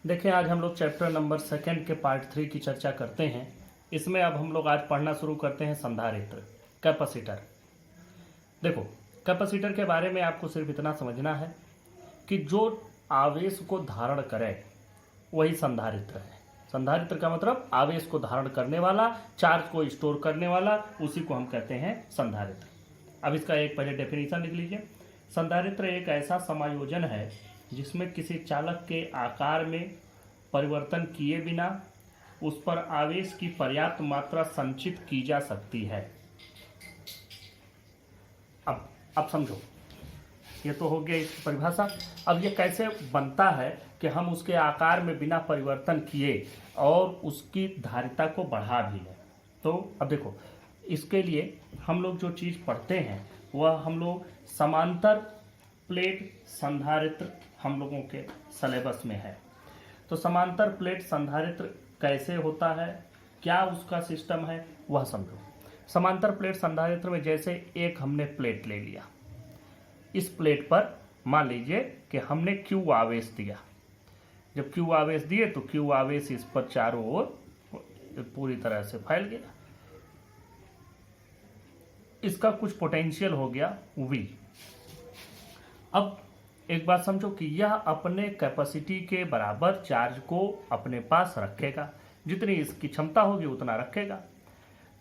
देखिए, आज हम लोग चैप्टर नंबर 2 के पार्ट 3 की चर्चा करते हैं। इसमें अब हम लोग आज पढ़ना शुरू करते हैं संधारित्र, कैपेसिटर। देखो, कैपेसिटर के बारे में आपको सिर्फ इतना समझना है कि जो आवेश को धारण करे वही संधारित्र है। संधारित्र का मतलब आवेश को धारण करने वाला, चार्ज को स्टोर करने वाला, उसी को हम कहते हैं संधारित्र। अब इसका एक पहले डेफिनेशन लिख लीजिए। संधारित्र एक ऐसा समायोजन है जिसमें किसी चालक के आकार में परिवर्तन किए बिना उस पर आवेश की पर्याप्त मात्रा संचित की जा सकती है। अब समझो, ये तो हो गया इसकी परिभाषा। अब ये कैसे बनता है कि हम उसके आकार में बिना परिवर्तन किए और उसकी धारिता को बढ़ा भी लें। तो अब देखो, इसके लिए हम लोग जो चीज़ पढ़ते हैं वह हम लोग समांतर प्लेट संधारित्र हम लोगों के सिलेबस में है। तो समांतर प्लेट संधारित्र कैसे होता है, क्या उसका सिस्टम है, वह समझो। समांतर प्लेट संधारित्र में जैसे एक हमने प्लेट ले लिया, इस प्लेट पर मान लीजिए कि हमने Q आवेश दिया। जब Q आवेश दिए तो Q आवेश इस पर चारों ओर पूरी तरह से फैल गया। इसका कुछ पोटेंशियल हो गया V। अब एक बात समझो कि यह अपने कैपेसिटी के बराबर चार्ज को अपने पास रखेगा, जितनी इसकी क्षमता होगी उतना रखेगा।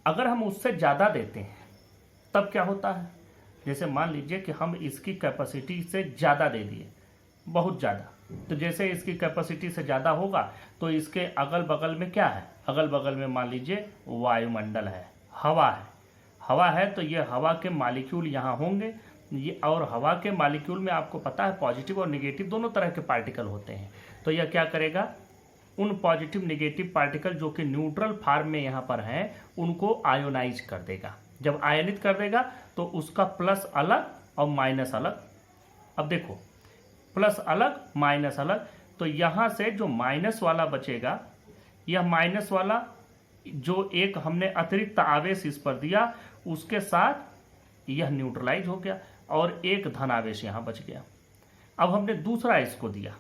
अगर हम उससे ज़्यादा देते हैं तब क्या होता है, जैसे मान लीजिए कि हम इसकी कैपेसिटी से ज़्यादा दे दिए, बहुत ज़्यादा, तो जैसे इसकी कैपेसिटी से ज़्यादा होगा तो इसके अगल बगल में क्या है, अगल बगल में मान लीजिए वायुमंडल है, हवा है। हवा है तो ये हवा के मालिक्यूल यहाँ होंगे, ये और हवा के मालिक्यूल में आपको पता है पॉजिटिव और नेगेटिव दोनों तरह के पार्टिकल होते हैं। तो यह क्या करेगा, उन पॉजिटिव नेगेटिव पार्टिकल जो कि न्यूट्रल फॉर्म में यहाँ पर हैं उनको आयोनाइज कर देगा। जब आयनित कर देगा तो उसका प्लस अलग और माइनस अलग। अब देखो, प्लस अलग माइनस अलग, तो यहाँ से जो माइनस वाला बचेगा, यह माइनस वाला जो एक हमने अतिरिक्त आवेश इस पर दिया उसके साथ यह न्यूट्रलाइज हो गया और एक धनावेश यहाँ बच गया। अब हमने दूसरा इसको दिया,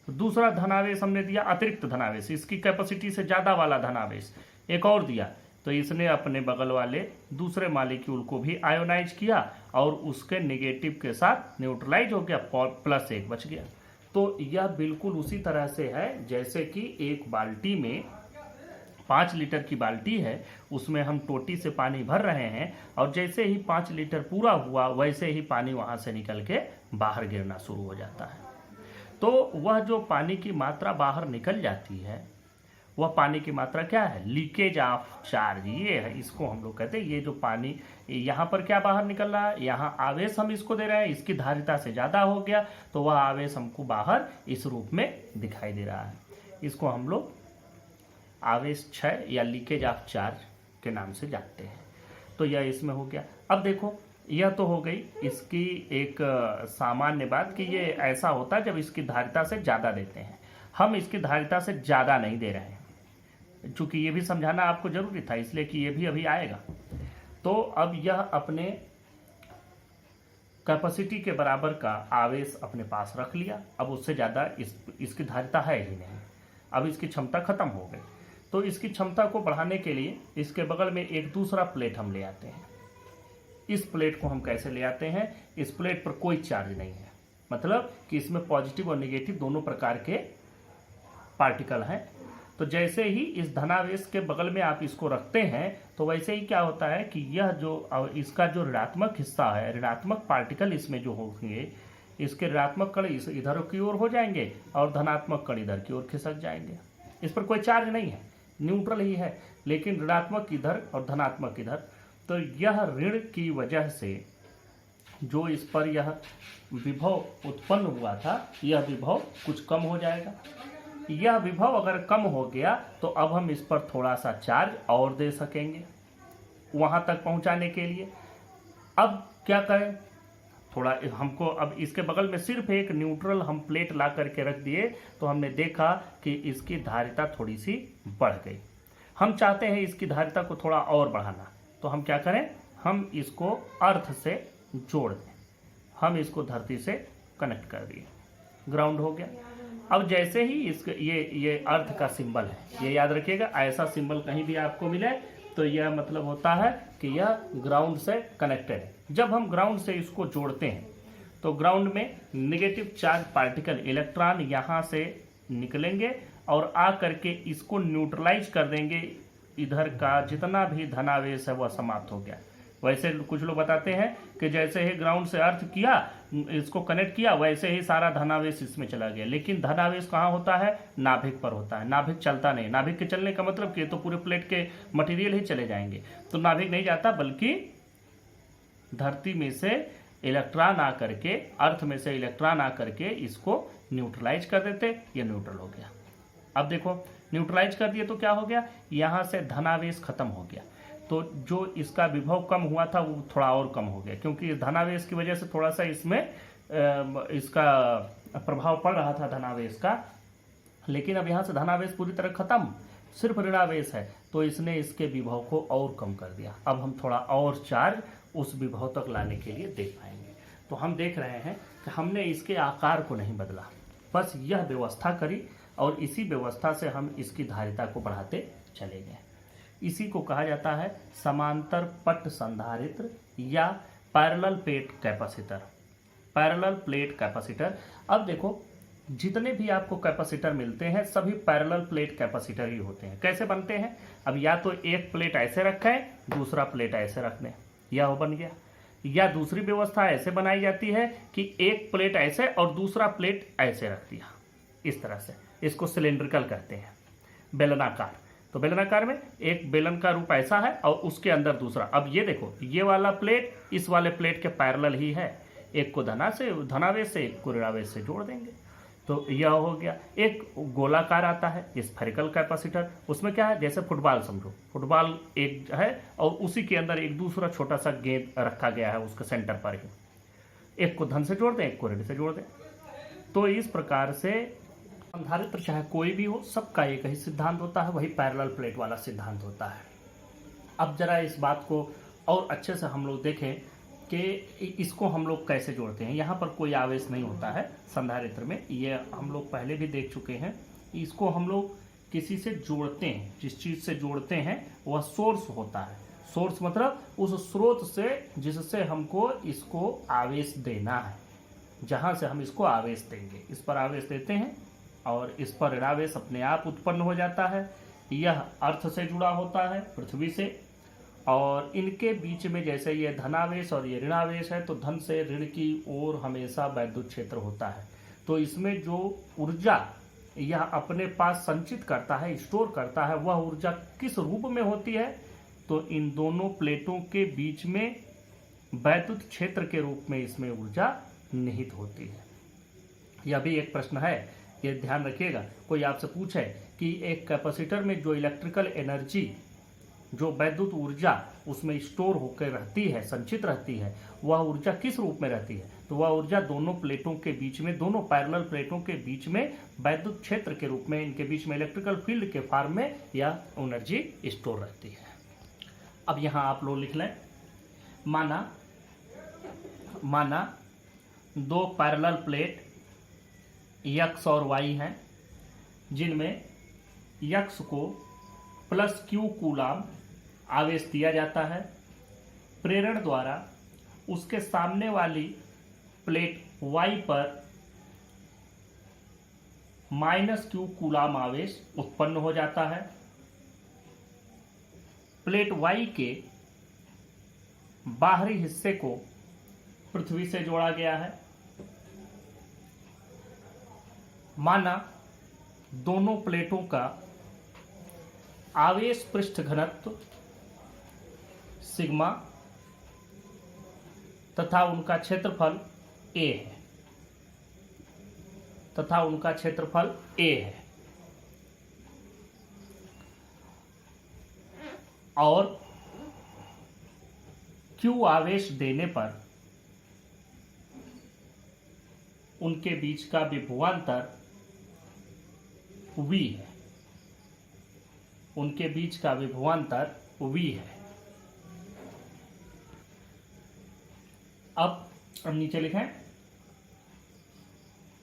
दूसरा धनावेश हमने दिया, अतिरिक्त धनावेश, इसकी कैपेसिटी से ज़्यादा वाला धनावेश एक और दिया, तो इसने अपने बगल वाले दूसरे मॉलिक्यूल को भी आयोनाइज किया और उसके नेगेटिव के साथ न्यूट्रलाइज हो गया, प्लस एक बच गया। तो यह बिल्कुल उसी तरह से है जैसे कि एक बाल्टी में 5 लीटर की बाल्टी है, उसमें हम टोटी से पानी भर रहे हैं और जैसे ही 5 लीटर पूरा हुआ वैसे ही पानी वहाँ से निकल के बाहर गिरना शुरू हो जाता है। तो वह जो पानी की मात्रा बाहर निकल जाती है वह पानी की मात्रा क्या है, लीकेज ऑफ चार्ज, ये है, इसको हम लोग कहते हैं। ये जो पानी यहाँ पर क्या बाहर निकल रहा है, यहाँ आवेश हम इसको दे रहे हैं, इसकी धारिता से ज़्यादा हो गया तो वह आवेश हमको बाहर इस रूप में दिखाई दे रहा है। इसको हम लोग आवेश क्षय या लीकेज ऑफ चार्ज के नाम से जानते हैं। तो यह इसमें हो गया। अब देखो, यह तो हो गई इसकी एक सामान्य बात कि ये ऐसा होता है जब इसकी धारिता से ज़्यादा देते हैं। हम इसकी धारिता से ज़्यादा नहीं दे रहे हैं, चूँकि ये भी समझाना आपको जरूरी था, इसलिए कि ये भी अभी आएगा। तो अब यह अपने कैपेसिटी के बराबर का आवेश अपने पास रख लिया। अब उससे ज़्यादा इसकी धारिता है ही नहीं, अब इसकी क्षमता खत्म हो गई। तो इसकी क्षमता को बढ़ाने के लिए इसके बगल में एक दूसरा प्लेट हम ले आते हैं। इस प्लेट को हम कैसे ले आते हैं, इस प्लेट पर कोई चार्ज नहीं है, मतलब कि इसमें पॉजिटिव और नेगेटिव दोनों प्रकार के पार्टिकल हैं। तो जैसे ही इस धनावेश के बगल में आप इसको रखते हैं तो वैसे ही क्या होता है कि यह जो इसका जो ऋणात्मक हिस्सा है, ऋणात्मक पार्टिकल इसमें जो होंगे, इसके ऋणात्मक कण इधर की ओर हो जाएंगे और धनात्मक कण इधर की ओर खिसक जाएंगे। इस पर कोई चार्ज नहीं है, न्यूट्रल ही है, लेकिन ऋणात्मक इधर और धनात्मक इधर। तो यह ऋण की वजह से जो इस पर यह विभव उत्पन्न हुआ था, यह विभव कुछ कम हो जाएगा। यह विभव अगर कम हो गया तो अब हम इस पर थोड़ा सा चार्ज और दे सकेंगे वहाँ तक पहुँचाने के लिए। अब क्या करें, थोड़ा हमको अब इसके बगल में सिर्फ एक न्यूट्रल हम प्लेट ला करके रख दिए तो हमने देखा कि इसकी धारिता थोड़ी सी बढ़ गई। हम चाहते हैं इसकी धारिता को थोड़ा और बढ़ाना, तो हम क्या करें, हम इसको अर्थ से जोड़ दें, हम इसको धरती से कनेक्ट कर दिए, ग्राउंड हो गया। अब जैसे ही इसका ये अर्थ का सिंबल है, ये याद रखिएगा, ऐसा सिंबल कहीं भी आपको मिले तो यह मतलब होता है कि यह ग्राउंड से कनेक्टेड है। जब हम ग्राउंड से इसको जोड़ते हैं तो ग्राउंड में नेगेटिव चार्ज पार्टिकल इलेक्ट्रॉन यहाँ से निकलेंगे और आ करके इसको न्यूट्रलाइज कर देंगे। इधर का जितना भी धनावेश है वह समाप्त हो गया। वैसे कुछ लोग बताते हैं कि जैसे ही ग्राउंड से अर्थ किया, इसको कनेक्ट किया, वैसे ही सारा धनावेश इसमें चला गया। लेकिन धनावेश कहाँ होता है? नाभिक पर होता है। नाभिक चलता नहीं। नाभिक के चलने का मतलब कि तो पूरे प्लेट के मटेरियल ही चले जाएंगे, तो नाभिक नहीं जाता, बल्कि धरती में से इलेक्ट्रॉन आकर के, अर्थ में से इलेक्ट्रॉन आकर के इसको न्यूट्रलाइज कर देते। ये न्यूट्रल हो गया। अब देखो, न्यूट्रलाइज कर दिए तो क्या हो गया? यहाँ से धनावेश खत्म हो गया, तो जो इसका विभव कम हुआ था वो थोड़ा और कम हो गया, क्योंकि धनावेश की वजह से थोड़ा सा इसमें इसका प्रभाव पड़ रहा था धनावेश का। लेकिन अब यहाँ से धनावेश पूरी तरह खत्म, सिर्फ ऋणावेश है, तो इसने इसके विभव को और कम कर दिया। अब हम थोड़ा और चार्ज उस विभव तक लाने के लिए देख पाएंगे। तो हम देख रहे हैं कि हमने इसके आकार को नहीं बदला, बस यह व्यवस्था करी और इसी व्यवस्था से हम इसकी धारिता को बढ़ाते चले गए। इसी को कहा जाता है समांतर पट संधारित्र या parallel plate capacitor. Parallel plate capacitor. अब देखो, जितने भी आपको कैपेसिटर मिलते हैं सभी पैरेलल प्लेट कैपेसिटर ही होते हैं। कैसे बनते हैं? अब या तो एक प्लेट ऐसे रखें, दूसरा प्लेट ऐसे रख दें, यह बन गया। या दूसरी व्यवस्था ऐसे बनाई जाती है कि एक प्लेट ऐसे और दूसरा प्लेट ऐसे रख दिया, इस तरह से। इसको सिलेंड्रिकल कहते हैं, बेलनाकार। तो बेलनाकार में एक बेलन का रूप ऐसा है और उसके अंदर दूसरा। अब ये देखो, ये वाला प्लेट इस वाले प्लेट के पैरेलल ही है, एक को धनावेश से एक को ऋणावेश से जोड़ देंगे, तो यह हो गया। एक गोलाकार आता है स्फेरिकल कैपेसिटर, उसमें क्या है, जैसे फुटबॉल समझो, फुटबॉल एक है और उसी के अंदर एक दूसरा छोटा सा गेंद रखा गया है उसके सेंटर पर ही। एक को धन से जोड़ दें, एक को ऋण से जोड़ दें। तो इस प्रकार से संधारित्र चाहे कोई भी हो, सबका एक ही सिद्धांत होता है, वही पैरेलल प्लेट वाला सिद्धांत होता है। अब जरा इस बात को और अच्छे से हम लोग देखें कि इसको हम लोग कैसे जोड़ते हैं। यहाँ पर कोई आवेश नहीं होता है संधारित्र में, ये हम लोग पहले भी देख चुके हैं। इसको हम लोग किसी से जोड़ते हैं, जिस चीज़ से जोड़ते हैं वह सोर्स होता है। सोर्स मतलब उस स्रोत से जिससे हमको इसको आवेश देना है, जहाँ से हम इसको आवेश देंगे, इस पर आवेश देते हैं और इस पर ऋणावेश अपने आप उत्पन्न हो जाता है। यह अर्थ से जुड़ा होता है, पृथ्वी से, और इनके बीच में जैसे ये धनावेश और ये ऋणावेश है, तो धन से ऋण की ओर हमेशा वैद्युत क्षेत्र होता है। तो इसमें जो ऊर्जा यह अपने पास संचित करता है, स्टोर करता है, वह ऊर्जा किस रूप में होती है? तो इन दोनों प्लेटों के बीच में वैद्युत क्षेत्र के रूप में इसमें ऊर्जा निहित होती है। यह भी एक प्रश्न है, ये ध्यान रखिएगा। कोई आपसे पूछे कि एक कैपेसिटर में जो इलेक्ट्रिकल एनर्जी, जो वैद्युत ऊर्जा उसमें स्टोर होकर रहती है, संचित रहती है, वह ऊर्जा किस रूप में रहती है? तो वह ऊर्जा दोनों प्लेटों के बीच में, दोनों पैरेलल प्लेटों के बीच में वैद्युत क्षेत्र के रूप में, इनके बीच में इलेक्ट्रिकल फील्ड के फॉर्म में यह एनर्जी स्टोर रहती है। अब यहाँ आप लोग लिख लें, माना दो पैरेलल प्लेट यक्स और वाई हैं, जिनमें यक्स को प्लस क्यू कूलाम आवेश दिया जाता है। प्रेरण द्वारा उसके सामने वाली प्लेट वाई पर माइनस क्यू कूलाम आवेश उत्पन्न हो जाता है। प्लेट वाई के बाहरी हिस्से को पृथ्वी से जोड़ा गया है। माना दोनों प्लेटों का आवेश पृष्ठ घनत्व सिग्मा तथा उनका क्षेत्रफल ए है, और Q आवेश देने पर उनके बीच का विभवांतर V है, उनके बीच का विभवांतर V है। अब नीचे लिखें,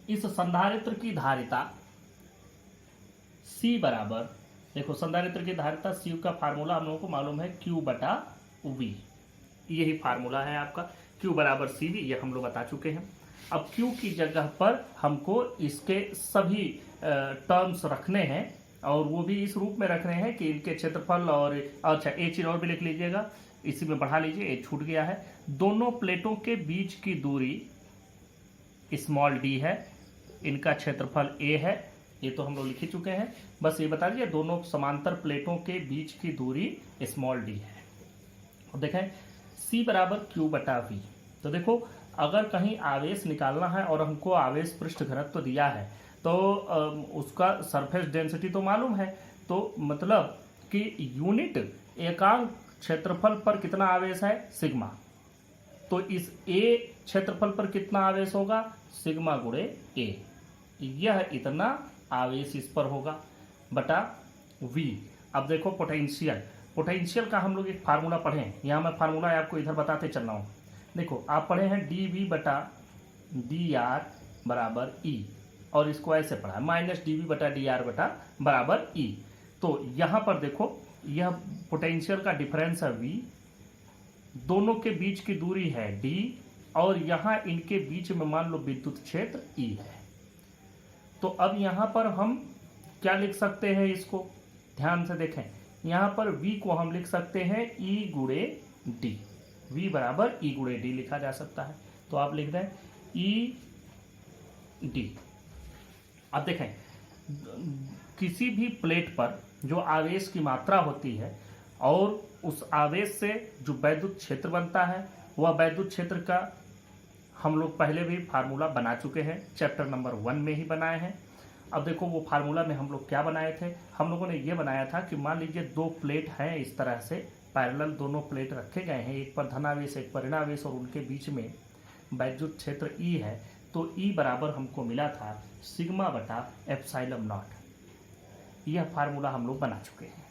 इस संधारित्र की धारिता C बराबर, देखो संधारित्र की धारिता C का फार्मूला हम लोगों को मालूम है Q बटा V, यही फार्मूला है आपका Q बराबर CV, ये हम लोग बता चुके हैं। अब Q की जगह पर हमको इसके सभी टर्म्स रखने हैं और वो भी इस रूप में रखने हैं कि इनके क्षेत्रफल और अच्छा एक चीज और भी लिख लीजिएगा, इसी में बढ़ा लीजिए, एक छूट गया है। दोनों प्लेटों के बीच की दूरी स्मॉल d है, इनका क्षेत्रफल a है, ये तो हम लोग लिख ही चुके हैं। बस ये बता दीजिए दोनों समांतर प्लेटों के बीच की दूरी स्मॉल d है। अब देखें C बराबर Q बटा V, तो देखो अगर कहीं आवेश निकालना है और हमको आवेश पृष्ठ घनत्व तो दिया है तो उसका सरफेस डेंसिटी तो मालूम है, तो मतलब कि यूनिट एकांक क्षेत्रफल पर कितना आवेश है सिग्मा, तो इस A क्षेत्रफल पर कितना आवेश होगा सिग्मा गुणे A, यह इतना आवेश इस पर होगा बटा V। अब देखो पोटेंशियल, पोटेंशियल का हम लोग एक फार्मूला पढ़े हैं, यहाँ मैं फार्मूला आपको इधर बताते चल रहा हूँ। देखो आप पढ़े हैं dV बटा dr बराबर E, और इसको ऐसे पढ़ा है माइनस dV बटा dr बटा बराबर E। तो यहाँ पर देखो यह पोटेंशियल का डिफरेंस है V, दोनों के बीच की दूरी है d, और यहाँ इनके बीच में मान लो विद्युत क्षेत्र E है। तो अब यहाँ पर हम क्या लिख सकते हैं, इसको ध्यान से देखें, यहाँ पर V को हम लिख सकते हैं E गुणे D, V बराबर E गुणे D लिखा जा सकता है। तो आप लिख दें E D। अब देखें किसी भी प्लेट पर जो आवेश की मात्रा होती है और उस आवेश से जो वैद्युत क्षेत्र बनता है, वह वैद्युत क्षेत्र का हम लोग पहले भी फार्मूला बना चुके हैं, चैप्टर नंबर 1 में ही बनाए हैं। अब देखो वो फार्मूला में हम लोग क्या बनाए थे, हम लोगों ने ये बनाया था कि मान लीजिए दो प्लेट हैं इस तरह से पैरेलल, दोनों प्लेट रखे गए हैं, एक पर धनावेश एक पर ऋणावेश, और उनके बीच में वैद्युत क्षेत्र E है। तो E बराबर हमको मिला था सिग्मा बटा एप्सिलॉन नॉट, यह फार्मूला हम लोग बना चुके हैं।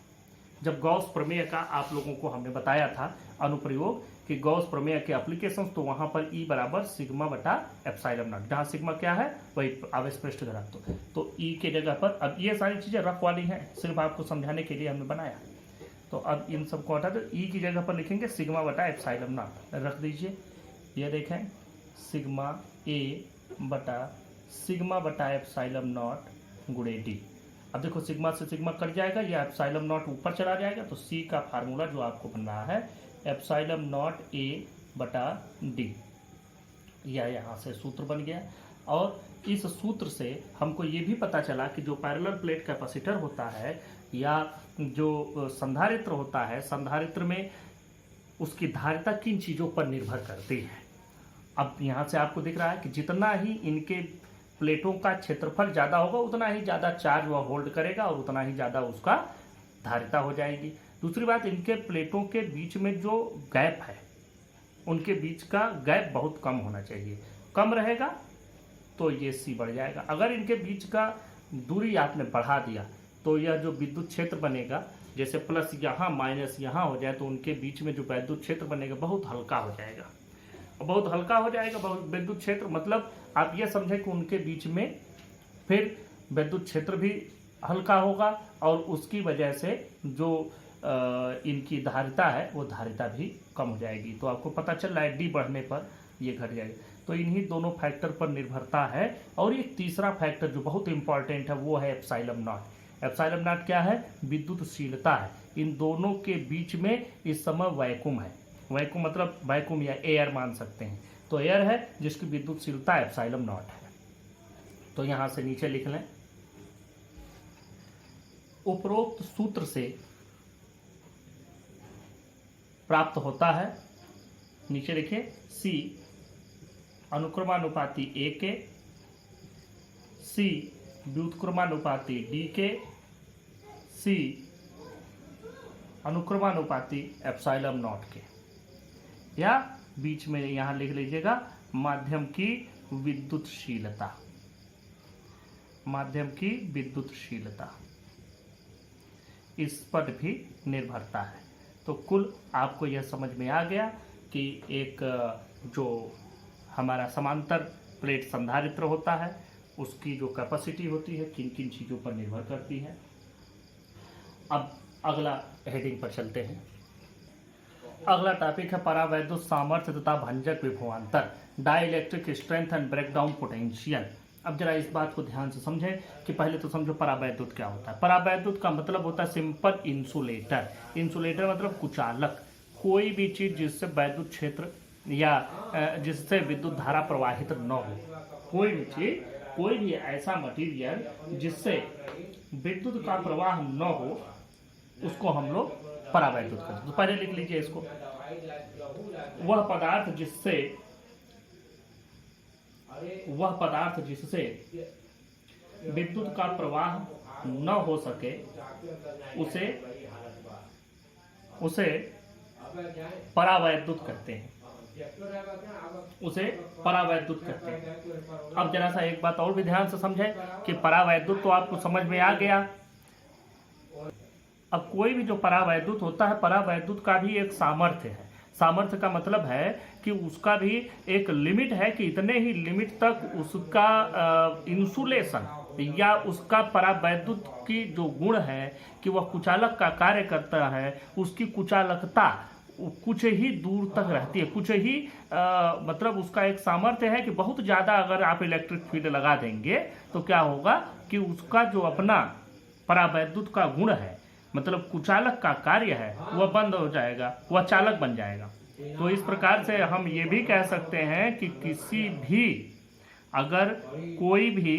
जब गॉस प्रमेय का आप लोगों को हमने बताया था अनुप्रयोग कि गॉस प्रमेय के एप्लीकेशंस, तो वहां पर E बराबर सिग्मा बटा एप्सिलॉन नॉट, जहां सिग्मा क्या है वही आवेश पृष्ठ घनत्व, तो E के जगह पर, अब ये सारी चीजें रफ वाली हैं, सिर्फ आपको समझाने के लिए हमने बनाया। तो अब इन सबको हटा दो, E की जगह पर लिखेंगे सिग्मा बटा एप्सिलॉन नॉट, रख दीजिए। ये देखें सिग्मा A बटा एप्सिलॉन नॉट गुणे D। अब देखो सिग्मा से सिग्मा कट जाएगा, या एप्सिलॉन नॉट ऊपर चला जाएगा, तो C का फार्मूला जो आपको बन रहा है एप्सिलॉन नॉट A बटा D, यह यहाँ से सूत्र बन गया। और इस सूत्र से हमको ये भी पता चला कि जो पैरेलल प्लेट कैपेसिटर होता है या जो संधारित्र होता है, संधारित्र में उसकी धारिता किन चीज़ों पर निर्भर करती है। अब यहाँ से आपको दिख रहा है कि जितना ही इनके प्लेटों का क्षेत्रफल ज़्यादा होगा उतना ही ज़्यादा चार्ज वह होल्ड करेगा और उतना ही ज़्यादा उसका धारिता हो जाएगी। दूसरी बात, इनके प्लेटों के बीच में जो गैप है, उनके बीच का गैप बहुत कम होना चाहिए, कम रहेगा तो ये C बढ़ जाएगा। अगर इनके बीच का दूरी आपने बढ़ा दिया तो यह जो विद्युत क्षेत्र बनेगा, जैसे प्लस यहाँ माइनस यहाँ हो जाए, तो उनके बीच में जो वैद्युत क्षेत्र बनेगा बहुत हल्का हो जाएगा, बहुत हल्का हो जाएगा। बहुत विद्युत क्षेत्र मतलब आप ये समझें कि उनके बीच में फिर विद्युत क्षेत्र भी हल्का होगा और उसकी वजह से जो इनकी धारिता है वो धारिता भी कम हो जाएगी। तो आपको पता चल रहा है D बढ़ने पर ये घट जाएगा। तो इन्हीं दोनों फैक्टर पर निर्भरता है। और एक तीसरा फैक्टर जो बहुत इंपॉर्टेंट है वो है एप्सिलॉन नॉट। एप्सिलॉन नॉट क्या है? विद्युतशीलता है। इन दोनों के बीच में इस समय वैक्यूम है। वैक्यूम मतलब वैक्यूम या एयर मान सकते हैं। तो एयर है जिसकी विद्युतशीलता एप्सिलॉन नॉट है। तो यहां से नीचे लिख लें, उपरोक्त सूत्र से प्राप्त होता है, नीचे लिखिए, C अनुक्रमानुपाती A के, C व्युत्क्रमानुपाती D के, C अनुक्रमानुपाती एप्सिलॉन नॉट के, या बीच में यहां लिख लीजिएगा माध्यम की विद्युतशीलता। माध्यम की विद्युतशीलता इस पर भी निर्भरता है। तो कुल आपको यह समझ में आ गया कि एक जो हमारा समांतर प्लेट संधारित्र होता है उसकी जो कैपेसिटी होती है किन किन चीज़ों पर निर्भर करती है। अब अगला हेडिंग पर चलते हैं। अगला टॉपिक है परावैद्युत सामर्थ्य तथा भंजक विभवांतर, dielectric strength and breakdown potential. अब जरा इस बात को ध्यान से समझें कि पहले तो समझो परावैद्युत क्या होता है। परावैद्युत का मतलब होता है सिंपल इंसुलेटर। इंसुलेटर मतलब कुचालक, कोई भी चीज जिससे वैद्युत क्षेत्र या जिससे विद्युत धारा प्रवाहित न हो, कोई भी चीज, कोई भी ऐसा मटेरियल जिससे विद्युत का प्रवाह न हो, उसको हम लोग परावैद्युत करते हैं। तो पहले लिख लीजिए इसको, वह पदार्थ जिससे विद्युत का प्रवाह न हो सके उसे परावैद्युत कहते हैं। अब जरा सा एक बात और भी ध्यान से समझें कि परावैद्युत तो आपको समझ में आ गया। अब कोई भी जो परावैद्युत होता है, परावैद्युत का भी एक सामर्थ्य है। सामर्थ्य का मतलब है कि उसका भी एक लिमिट है कि इतने ही लिमिट तक उसका इंसुलेशन या उसका परावैद्युत की जो गुण है कि वह कुचालक का कार्य करता है, उसकी कुचालकता कुछ ही दूर तक रहती है, कुछ ही मतलब उसका एक सामर्थ्य है कि बहुत ज़्यादा अगर आप इलेक्ट्रिक फील्ड लगा देंगे तो क्या होगा कि उसका जो अपना परावैद्युत का गुण है, मतलब कुचालक का कार्य है, वह बंद हो जाएगा, वह चालक बन जाएगा। तो इस प्रकार से हम ये भी कह सकते हैं कि किसी भी अगर कोई भी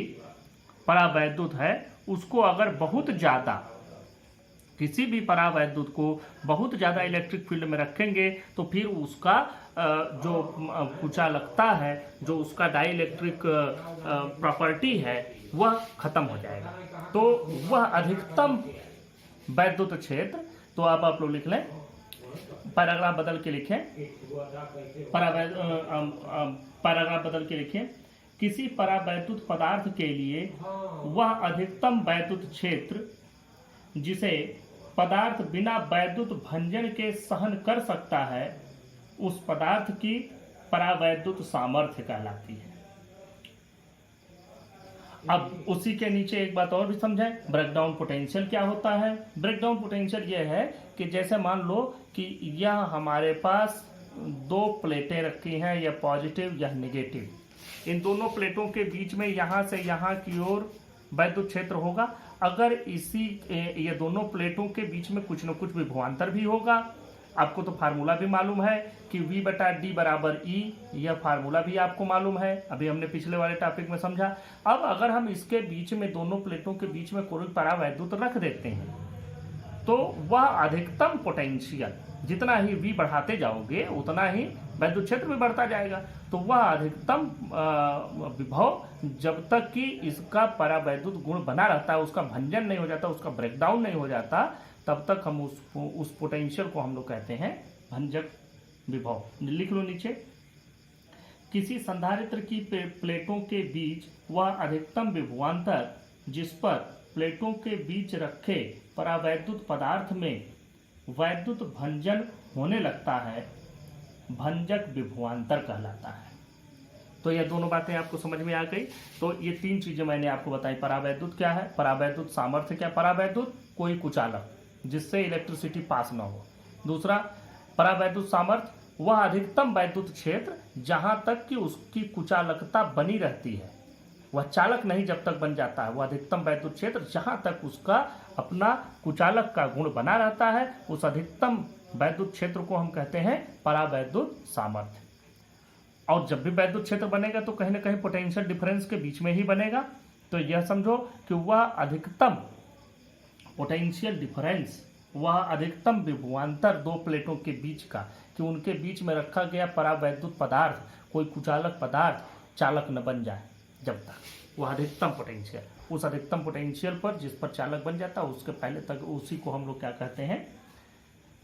परावैद्युत है उसको अगर बहुत ज़्यादा, किसी भी परावैद्युत को बहुत ज़्यादा इलेक्ट्रिक फील्ड में रखेंगे तो फिर उसका जो कुचालकता है, जो उसका डाइलेक्ट्रिक प्रॉपर्टी है, वह खत्म हो जाएगा। तो वह अधिकतम वैद्युत क्षेत्र, तो आप लोग लिख लें, पैराग्राफ बदल के लिखें, पैराग्राफ बदल के लिखें, किसी परावैद्युत पदार्थ के लिए वह अधिकतम वैद्युत क्षेत्र जिसे पदार्थ बिना वैद्युत भंजन के सहन कर सकता है, उस पदार्थ की परावैद्युत सामर्थ्य कहलाती है। अब उसी के नीचे एक बात और भी समझें, ब्रेकडाउन पोटेंशियल क्या होता है। ब्रेकडाउन पोटेंशियल यह है कि जैसे मान लो कि यह हमारे पास दो प्लेटें रखी हैं, या पॉजिटिव या नेगेटिव, इन दोनों प्लेटों के बीच में यहाँ से यहाँ की ओर वैद्युत क्षेत्र होगा। अगर ये दोनों प्लेटों के बीच में कुछ न कुछ विभवांतर भी होगा। आपको तो फार्मूला भी मालूम है कि V/D बराबर E, यह फार्मूला भी आपको मालूम है, अभी हमने पिछले वाले टॉपिक में समझा। अब अगर हम इसके बीच में, दोनों प्लेटों के बीच में कोई परावैद्युत रख देते हैं तो वह अधिकतम पोटेंशियल, जितना ही V बढ़ाते जाओगे उतना ही वैद्युत क्षेत्र भी बढ़ता जाएगा। तो वह अधिकतम विभव जब तक कि इसका परावैद्युत गुण बना रहता है, उसका भंजन नहीं हो जाता, उसका ब्रेकडाउन नहीं हो जाता, तब तक हम उस पोटेंशियल को हम लोग कहते हैं भंजक विभव। लिख लो नीचे, किसी संधारित्र की प्लेटों के बीच वह अधिकतम विभवांतर जिस पर प्लेटों के बीच रखे परावैद्युत पदार्थ में वैद्युत भंजन होने लगता है, भंजक विभवांतर कहलाता है। तो ये दोनों बातें आपको समझ में आ गई। तो ये तीन चीजें मैंने आपको बताई। परावैद्युत क्या है, परावैद्युत सामर्थ्य क्या, परावैद्युत कोई कुचालक जिससे इलेक्ट्रिसिटी पास ना हो। दूसरा, परावैद्युत सामर्थ्य वह अधिकतम वैद्युत क्षेत्र जहां तक कि उसकी कुचालकता बनी रहती है, वह चालक नहीं जब तक बन जाता है, वह अधिकतम वैद्युत क्षेत्र जहां तक उसका अपना कुचालक का गुण बना रहता है, उस अधिकतम वैद्युत क्षेत्र को हम कहते हैं परावैद्युत सामर्थ्य। और जब भी वैद्युत क्षेत्र बनेगा तो कहीं ना कहीं पोटेंशियल डिफरेंस के बीच में ही बनेगा। तो यह समझो कि वह अधिकतम पोटेंशियल डिफरेंस, वह अधिकतम विभवांतर दो प्लेटों के बीच का, कि उनके बीच में रखा गया परावैद्युत पदार्थ, कोई कुचालक पदार्थ चालक न बन जाए, जब तक वह अधिकतम पोटेंशियल, उस अधिकतम पोटेंशियल पर जिस पर चालक बन जाता है उसके पहले तक, उसी को हम लोग क्या कहते हैं,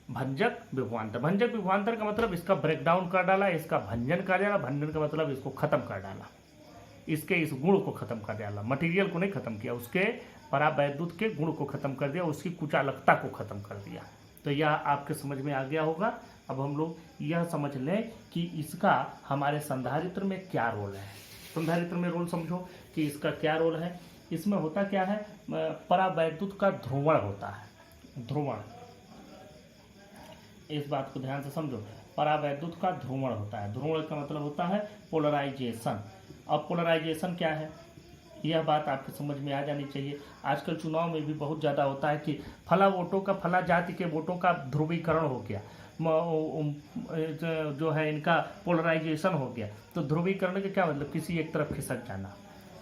भंजक विभवांतर। भंजक विभवांतर का मतलब इसका ब्रेकडाउन कर डाला, इसका भंजन कर डाला। भंजन का मतलब इसको खत्म कर डाला, इसके इस गुण को खत्म कर डाला, मटेरियल को नहीं खत्म किया, उसके परावैद्युत के गुण को खत्म कर दिया, उसकी कुचालकता को खत्म कर दिया। तो यह आपके समझ में आ गया होगा। अब हम लोग यह समझ लें कि इसका हमारे संधारित्र में क्या रोल है। संधारित्र में रोल समझो कि इसका क्या रोल है। इसमें होता क्या है, परावैद्युत का ध्रुवण होता है, ध्रुवण, इस बात को ध्यान से समझो, परावैद्युत का ध्रुवण होता है। ध्रुवण का मतलब होता है पोलराइजेशन। अब पोलराइजेशन क्या है, यह बात आपके समझ में आ जानी चाहिए। आजकल चुनाव में भी बहुत ज़्यादा होता है कि फला वोटों का, फला जाति के वोटों का ध्रुवीकरण हो गया, जो है इनका पोलराइजेशन हो गया। तो ध्रुवीकरण का क्या मतलब, किसी एक तरफ खिसक जाना,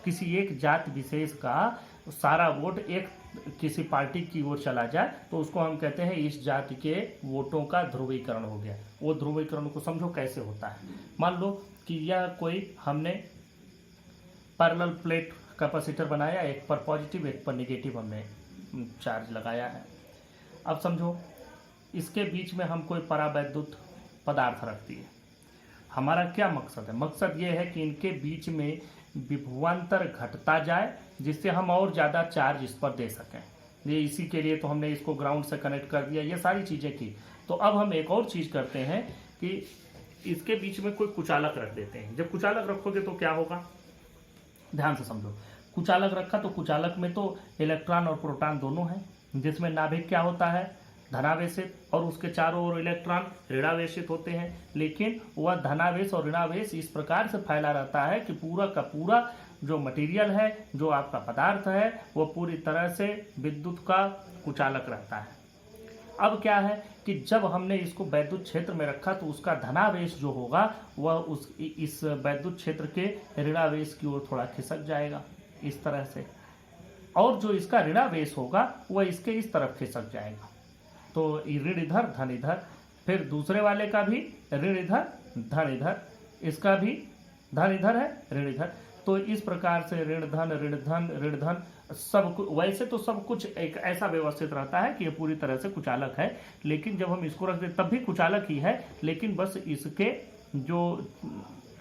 किसी एक जाति विशेष का सारा वोट एक किसी पार्टी की ओर चला जाए तो उसको हम कहते हैं इस जाति के वोटों का ध्रुवीकरण हो गया। वो ध्रुवीकरण को समझो कैसे होता है। मान लो कि यह कोई हमने पैरेलल प्लेट कैपेसिटर बनाया, एक पर पॉजिटिव एक पर नेगेटिव हमने चार्ज लगाया है। अब समझो इसके बीच में हम कोई परावैद्युत पदार्थ रख दिए। हमारा क्या मकसद है, मकसद ये है कि इनके बीच में विभवांतर घटता जाए जिससे हम और ज़्यादा चार्ज इस पर दे सकें। ये इसी के लिए तो हमने इसको ग्राउंड से कनेक्ट कर दिया, ये सारी चीज़ें की। तो अब हम एक और चीज़ करते हैं कि इसके बीच में कोई कुचालक रख देते हैं। जब कुचालक रखोगे तो क्या होगा, ध्यान से समझो। कुचालक रखा तो कुचालक में तो इलेक्ट्रॉन और प्रोटॉन दोनों हैं, जिसमें नाभिक क्या होता है, धनावेशित, और उसके चारों ओर इलेक्ट्रॉन ऋणावेशित होते हैं। लेकिन वह धनावेश और ऋणावेश इस प्रकार से फैला रहता है कि पूरा का पूरा जो मटेरियल है, जो आपका पदार्थ है, वह पूरी तरह से विद्युत का कुचालक रहता है। अब क्या है कि जब हमने इसको वैद्युत क्षेत्र में रखा तो उसका धनावेश जो होगा वह इस वैद्युत क्षेत्र के ऋणावेश की ओर थोड़ा खिसक जाएगा इस तरह से, और जो इसका ऋणावेश होगा वह इसके इस तरफ खिसक जाएगा। तो ऋण इधर धन इधर, फिर दूसरे वाले का भी ऋण इधर धन इधर, इसका भी धन इधर है ऋण इधर। तो इस प्रकार से ऋण धन ऋण धन ऋण धन सब कुछ, वैसे तो सब कुछ एक ऐसा व्यवस्थित रहता है कि ये पूरी तरह से कुचालक है, लेकिन जब हम इसको रख दें तब भी कुचालक ही है, लेकिन बस इसके जो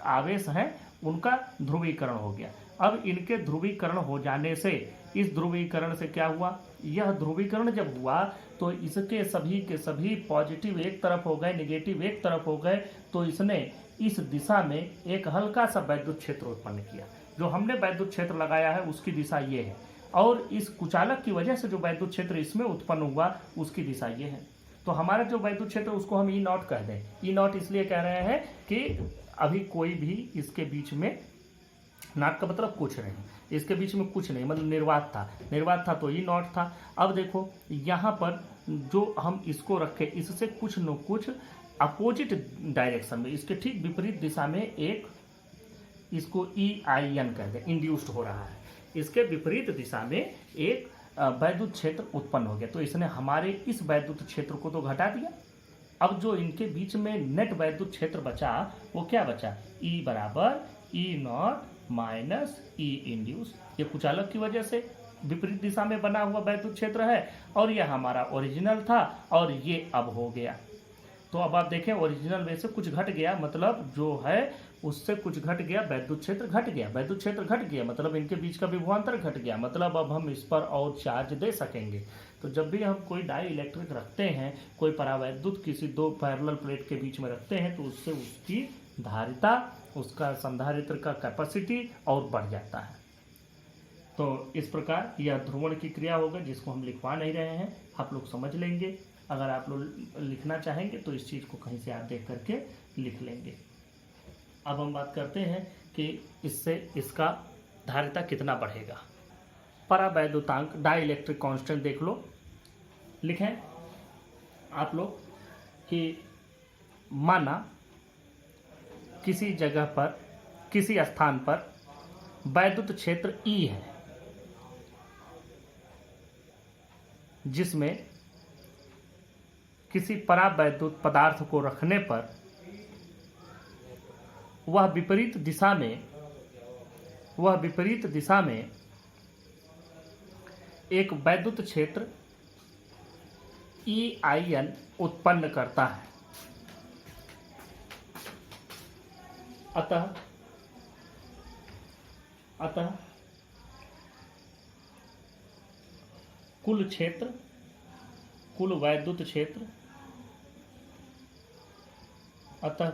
आवेश हैं उनका ध्रुवीकरण हो गया। अब इनके ध्रुवीकरण हो जाने से, इस ध्रुवीकरण से क्या हुआ, यह ध्रुवीकरण जब हुआ तो इसके सभी के सभी पॉजिटिव एक तरफ हो गए, नेगेटिव एक तरफ हो गए। तो इसने इस दिशा में एक हल्का सा वैद्युत क्षेत्र उत्पन्न किया। जो हमने वैद्युत क्षेत्र लगाया है उसकी दिशा ये है, और इस कुचालक की वजह से जो वैद्युत क्षेत्र इसमें उत्पन्न हुआ उसकी दिशा ये है। तो हमारा जो वैद्युत क्षेत्र उसको हम ई नॉट कह दें। ई नॉट इसलिए कह रहे हैं कि अभी कोई भी इसके बीच में, नाट का मतलब कुछ नहीं, इसके बीच में कुछ नहीं, मतलब निर्वात था, निर्वात था तो ई नॉट था। अब देखो यहाँ पर जो हम इसको रखे, इससे कुछ न कुछ अपोजिट डायरेक्शन में, इसके ठीक विपरीत दिशा में एक, इसको ई आई एन कहते हैं, इंड्यूस्ड हो रहा है। इसके विपरीत दिशा में एक वैद्युत क्षेत्र उत्पन्न हो गया। तो इसने हमारे इस वैद्युत क्षेत्र को तो घटा दिया। अब जो इनके बीच में नेट वैद्युत क्षेत्र बचा वो क्या बचा, ई बराबर ई नॉट माइनस ई इंड्यूस। ये कुचालक की वजह से विपरीत दिशा में बना हुआ वैद्युत क्षेत्र है, और यह हमारा ओरिजिनल था और ये अब हो गया। तो अब आप देखें ओरिजिनल में से कुछ घट गया, मतलब जो है उससे कुछ घट गया, वैद्युत क्षेत्र घट गया, वैद्युत क्षेत्र घट गया, मतलब इनके बीच का विभवांतर घट गया, मतलब अब हम इस पर और चार्ज दे सकेंगे। तो जब भी हम कोई डाई इलेक्ट्रिक रखते हैं, कोई परावैद्युत किसी दो पैरेलल प्लेट के बीच में रखते हैं, तो उससे उसकी धारिता, उसका संधारित्र का कैपेसिटी और बढ़ जाता है। तो इस प्रकार यह ध्रुवण की क्रिया होगा, जिसको हम लिखवा नहीं रहे हैं, आप लोग समझ लेंगे। अगर आप लोग लिखना चाहेंगे तो इस चीज़ को कहीं से आप देख करके लिख लेंगे। अब हम बात करते हैं कि इससे इसका धारिता कितना बढ़ेगा। परावैद्युतांक डाई इलेक्ट्रिक कांस्टेंट देख लो, लिखें आप लोग कि माना किसी जगह पर, किसी स्थान पर वैद्युत क्षेत्र E है, जिसमें किसी परावैद्युत पदार्थ को रखने पर वह विपरीत दिशा में एक वैद्युत क्षेत्र EIN उत्पन्न करता है। अतः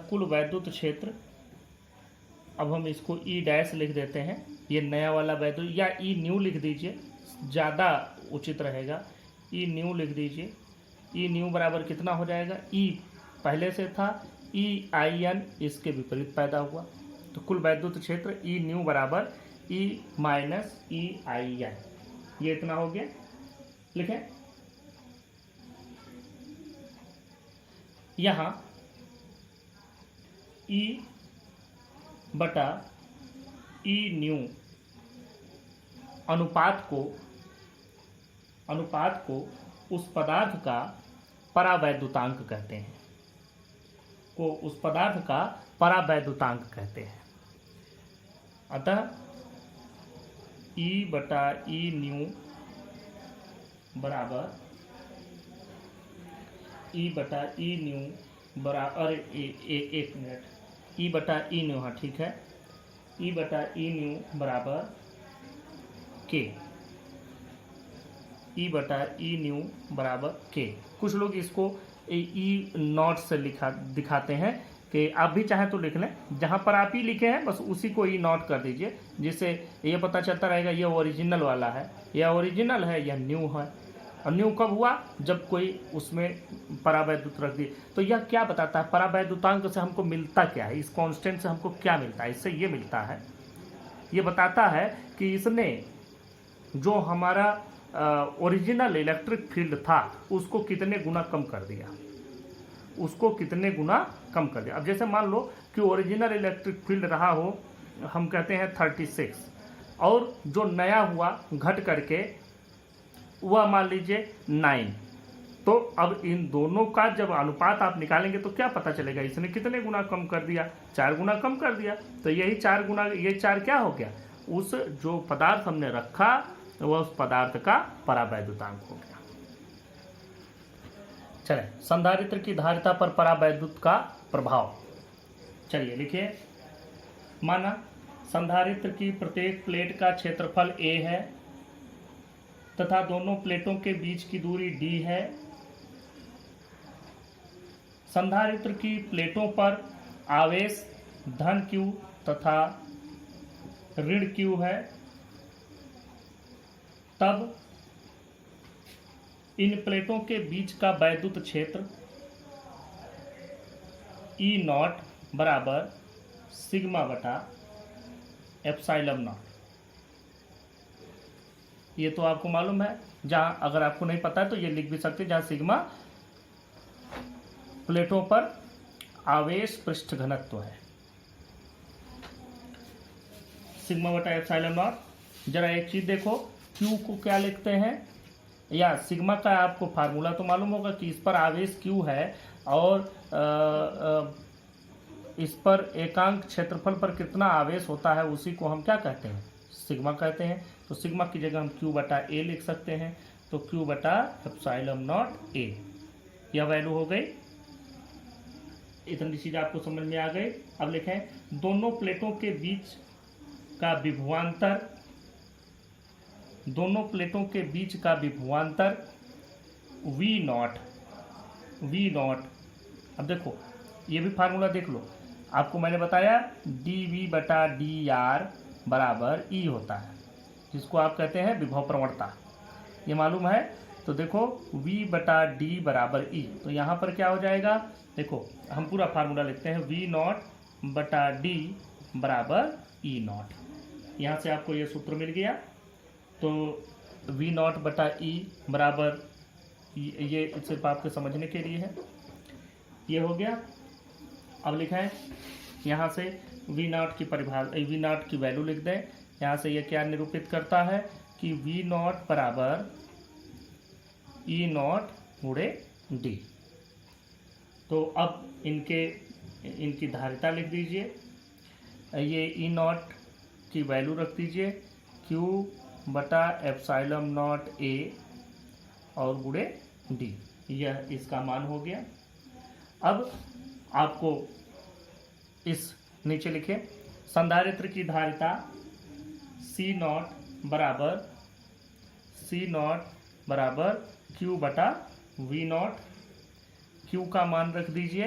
कुल वैद्युत क्षेत्र अब हम इसको ई डैश लिख देते हैं, ये नया वाला वैल्यू, या ई न्यू लिख दीजिए, ज़्यादा उचित रहेगा। ई न्यू लिख दीजिए। ई न्यू बराबर कितना हो जाएगा, ई पहले से था, ई आई एन इसके विपरीत पैदा हुआ, तो कुल वैद्युत क्षेत्र ई न्यू बराबर E minus E I N, ये इतना हो गया। लिखें यहाँ ई बटा ई न्यू अनुपात को उस पदार्थ का परावैद्युतांक कहते हैं, अतः ई बटा ई न्यू बराबर एक मिनट, ई बटा ई न्यू, हाँ ठीक है, ई बटा ई न्यू बराबर के, ई बटा ई न्यू बराबर के। कुछ लोग इसको ई नॉट से दिखाते हैं कि आप भी चाहें तो लिख लें, जहाँ पर आप ही लिखे हैं बस उसी को ई नॉट कर दीजिए, जिससे ये पता चलता रहेगा ये ओरिजिनल वाला है, या ओरिजिनल है या न्यू है। और न्यू कब हुआ, जब कोई उसमें परावैद्युत रख दिए। तो यह क्या बताता है, परावैद्युतांक से हमको मिलता क्या है, इस कांस्टेंट से हमको क्या मिलता है, इससे ये मिलता है, ये बताता है कि इसने जो हमारा ओरिजिनल इलेक्ट्रिक फील्ड था उसको कितने गुना कम कर दिया, अब जैसे मान लो कि ओरिजिनल इलेक्ट्रिक फील्ड रहा हो, हम कहते हैं 36, और जो नया हुआ घट करके वह मान लीजिए 9, तो अब इन दोनों का जब अनुपात आप निकालेंगे तो क्या पता चलेगा, इसने कितने गुना कम कर दिया, 4 गुना कम कर दिया। तो यही 4 गुना, ये 4 क्या हो गया, उस जो पदार्थ हमने रखा वह उस पदार्थ का परावैद्युतांक हो गया। चले, संधारित्र की धारिता पर परावैद्युत का प्रभाव। चलिए लिखिए, माना संधारित्र की प्रत्येक प्लेट का क्षेत्रफल a है तथा दोनों प्लेटों के बीच की दूरी d है। संधारित्र की प्लेटों पर आवेश धन q तथा ऋण q है, तब इन प्लेटों के बीच का वैद्युत क्षेत्र ई नॉट बराबर सिग्मा बटा एप्सिलॉन नॉट। ये तो आपको मालूम है, जहाँ अगर आपको नहीं पता है तो ये लिख भी सकते हैं, जहाँ सिग्मा प्लेटों पर आवेश पृष्ठ घनत्व है, सिग्मा बटा एप्सिलॉन नॉट। जरा एक चीज देखो, क्यू को क्या लिखते हैं, या सिग्मा का आपको फार्मूला तो मालूम होगा कि इस पर आवेश क्यू है और इस पर एकांक क्षेत्रफल पर कितना आवेश होता है उसी को हम क्या कहते हैं, सिग्मा कहते हैं। तो सिग्मा की जगह हम क्यू बटा ए लिख सकते हैं, तो क्यू बटा एप्सिलॉन नॉट ए, यह वैल्यू हो गई। इतनी चीज आपको समझ में आ गई। अब लिखें, दोनों प्लेटों के बीच का विभवांतर, वी नॉट। अब देखो ये भी फार्मूला देख लो, आपको मैंने बताया डी वी बटा डी आर बराबर ई होता है, जिसको आप कहते हैं विभव प्रवणता, ये मालूम है। तो देखो v बटा डी बराबर ई, तो यहाँ पर क्या हो जाएगा, देखो हम पूरा फार्मूला लिखते हैं, वी नॉट बटा डी बराबर ई नॉट। यहाँ से आपको ये सूत्र मिल गया। तो वी नॉट बटा ई बराबर, ये सिर्फ आपके समझने के लिए है, ये हो गया। अब लिखा है यहाँ से वी नॉट की परिभाषा, वी नॉट की वैल्यू लिख दें। यहाँ से ये क्या निरूपित करता है कि वी नॉट बराबर ई नॉट गुणे डी। तो अब इनकी धारिता लिख दीजिए, ये ई नॉट की वैल्यू रख दीजिए क्यू बटा एप्सिलॉन नॉट ए और गुणे डी, यह इसका मान हो गया। अब आपको इस नीचे लिखे, संधारित्र की धारिता सी नॉट बराबर क्यू बटा वी नॉट। क्यू का मान रख दीजिए,